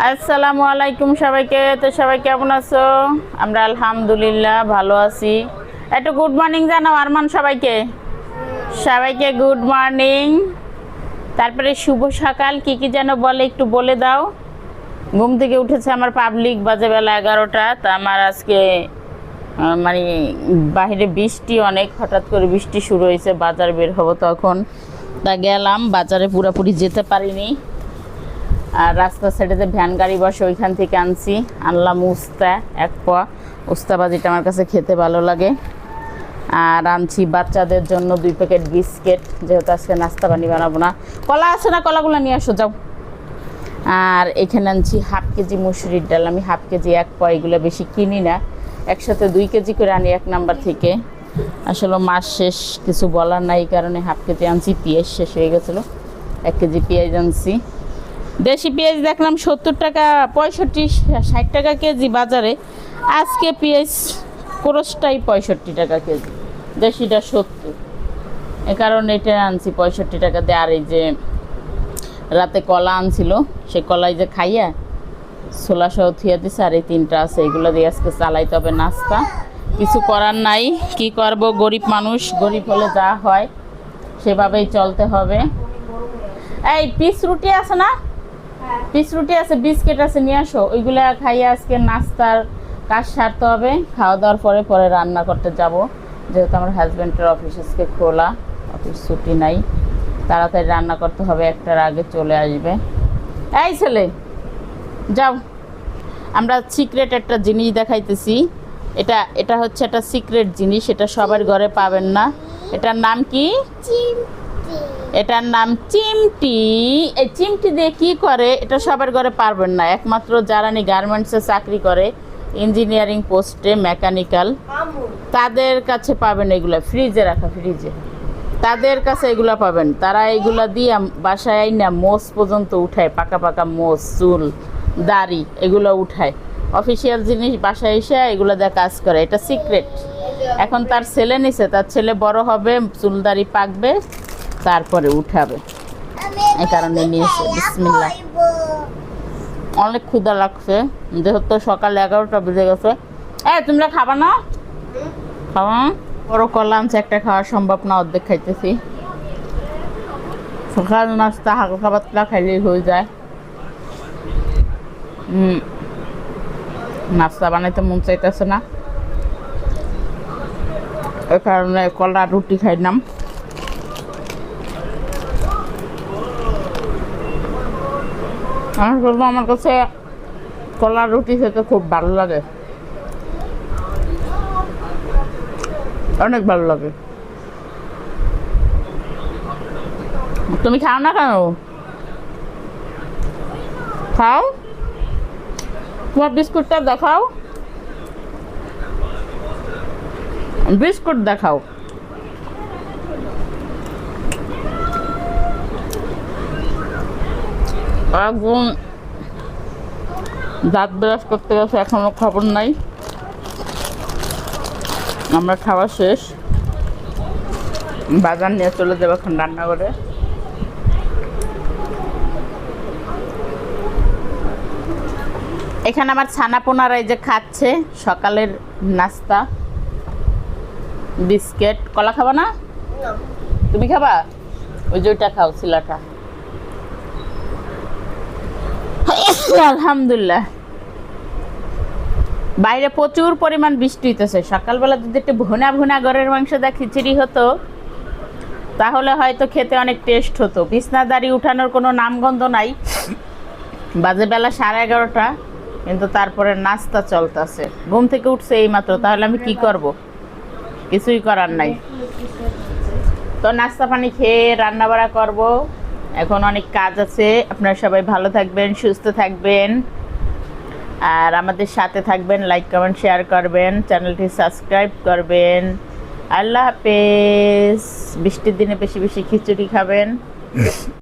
আসসালামু আলাইকুম সবাইকে। তো সবাই কেমন আছো? আমরা আলহামদুলিল্লাহ ভালো আছি। একটু গুড মর্নিং জানাও আরমান সবাইকে। সবাইকে গুড মর্নিং। তারপরে শুভ সকাল কি কি যেন বলে একটু বলে দাও। ঘুম থেকে উঠেছে আমার পাবলিক, বাজে বেলা 11টা। তা আমার আজকে মানে বাইরে বৃষ্টি অনেক, হঠাৎ করে বৃষ্টি শুরু হয়েছে, বাজার বের হবো তখন। তা গেলাম বাজারে, পুরোপুরি যেতে পারিনি। আর রাস্তার সাইডেতে ভ্যান গাড়ি বসে, ওইখান থেকে আনলাম উস্তা 1 পোয়া। উস্তা ভাজিটা আমার কাছে খেতে ভালো লাগে। আর আনছি বাচ্চাদের জন্য 2 প্যাকেট বিস্কিট, যেহেতু আজকে নাস্তা পানি বানাবো না। কলা আছে না? কলাগুলো নিয়ে আসো যাও। আর এখানে আনছি হাফ কেজি মুসুরির ডাল। আমি হাফ কেজি 1 পোয়া এগুলো বেশি কিনি না, একসাথে 2 কেজি করে আনি 1 নাম্বার থেকে। আসলে মাস শেষ, কিছু বলার নাই, কারণে হাফ কেজি আনছি। পেঁয়াজ শেষ হয়ে গেছিলো, 1 কেজি পেঁয়াজ আনছি। দেশি পেঁয়াজ দেখলাম 70 টাকা, 65 60 টাকা কেজি বাজারে। আজকে পেঁয়াজ ক্রসটাই 65 টাকা কেজি, দেশিটা 70। এ কারণে এটা আনছি 65 টাকা দিয়ে। আর এই যে রাতে কলা আনছিল, সে কলাই যে খাইয়া ছোলা সহ থুয়া দিছে, আর এই 3টা আছে, এগুলো দিয়ে আজকে চালাইতে হবে নাস্তা। কিছু করার নাই, কি করব, গরিব মানুষ, গরিব হলে যা হয় সেভাবেই চলতে হবে। এই পিস রুটি আছে না? পিস রুটি আছে, বিস্কিট আছে, নিয়ে আসো। ওইগুলো খাইয়ে আজকে নাস্তার কাজ সারতে হবে। খাওয়া দাওয়ার পরে পরে রান্না করতে যাব, যেহেতু আমার হাজব্যান্ডের অফিস আজকে খোলা, অফিস ছুটি নাই। তাড়াতাড়ি রান্না করতে হবে, 1টার আগে চলে আসবে। এই ছেলে যাও। আমরা সিক্রেট একটা জিনিস দেখাইতেছি। এটা হচ্ছে একটা সিক্রেট জিনিস, এটা সবার ঘরে পাবেন না। এটার নাম কি? এটার নাম চিমটি। এই চিমটি দিয়ে কি করে এটা সবার ঘরে পারবেন না, একমাত্র যারা গার্মেন্টসে চাকরি করে, ইঞ্জিনিয়ারিং পোস্টে, মেকানিক্যাল, তাদের কাছে পাবেন। এগুলা ফ্রিজে রাখা, ফ্রিজে তাদের কাছে এগুলা পাবেন। তারা এগুলা দিয়ে বাসায় আইনা মোষ পর্যন্ত উঠায়, পাকা পাকা মোষ, চুল, দাড়ি এগুলো উঠায়। অফিসিয়াল জিনিস বাসায় এসে এগুলো দিয়ে কাজ করে। এটা সিক্রেট। এখন তার ছেলে নিছে, তার ছেলে বড় হবে, চুল দাড়ি পাকবে, তারপরে উঠাবে, এই কারণে নিয়েছে। বিসমিল্লাহ। অনেক ক্ষুধা লাগছে, যেহেতু সকাল 11টা বেজে গেছে। তোমরা খাবা না? খাবা? বড় কলা আনছে, একটা খাওয়া সম্ভব না, অর্ধেক খাইতেছি। সকাল নাস্তা হালকা পাতলা খাইলেই হয়ে যায়। নাস্তা বানাইতে মন চাইতেছে না, এই কারণে কলা রুটি খাইলাম। আমার কাছে কলার রুটি খেতে খুব ভালো লাগে, অনেক ভালো লাগে। তুমি খাও না কেন? খাও, তোমার বিস্কুটটা দেখাও, বিস্কুট দেখাও। একদম দাঁত ব্রাশ করতে গেছে, এখনো খবর নাই। আমরা খাওয়া শেষ, বাজার নিয়ে চলে যাবো এখন রান্না করে। এখানে আমার ছানা পোনারা এই যে খাচ্ছে সকালের নাস্তা, বিস্কিট। কলা খাবা না? তুমি খাবা? ওই যে ওইটা খাও, ছিলাটা। আলহামদুলিল্লাহ। বাইরে প্রচুর পরিমাণ বৃষ্টি হইতেছে। সকালবেলা যদি একটু ভুনা ভুনা গরের মাংস দা খিচুড়ি হতো, তাহলে হয়তো খেতে অনেক টেস্ট হতো। বিছনাদারি উঠানোর কোনো নামগন্ধ নাই। বাজে বেলা 11:30, কিন্তু তারপরে নাস্তা চলতেছে। ঘুম থেকে উঠছে এই মাত্র, তাহলে আমি কি করব? কিছুই করার নাই। তো নাস্তা পানি খেয়ে রান্না বাড়া করবো। এখন অনেক কাজ আছে। আপনারা সবাই ভালো থাকবেন, সুস্থ থাকবেন, আর আমাদের সাথে থাকবেন। লাইক কমেন্ট শেয়ার করবেন, চ্যানেলটি সাবস্ক্রাইব করবেন। আল্লাহ হাফেজ। বৃষ্টির দিনে বেশি বেশি খিচুড়ি খাবেন।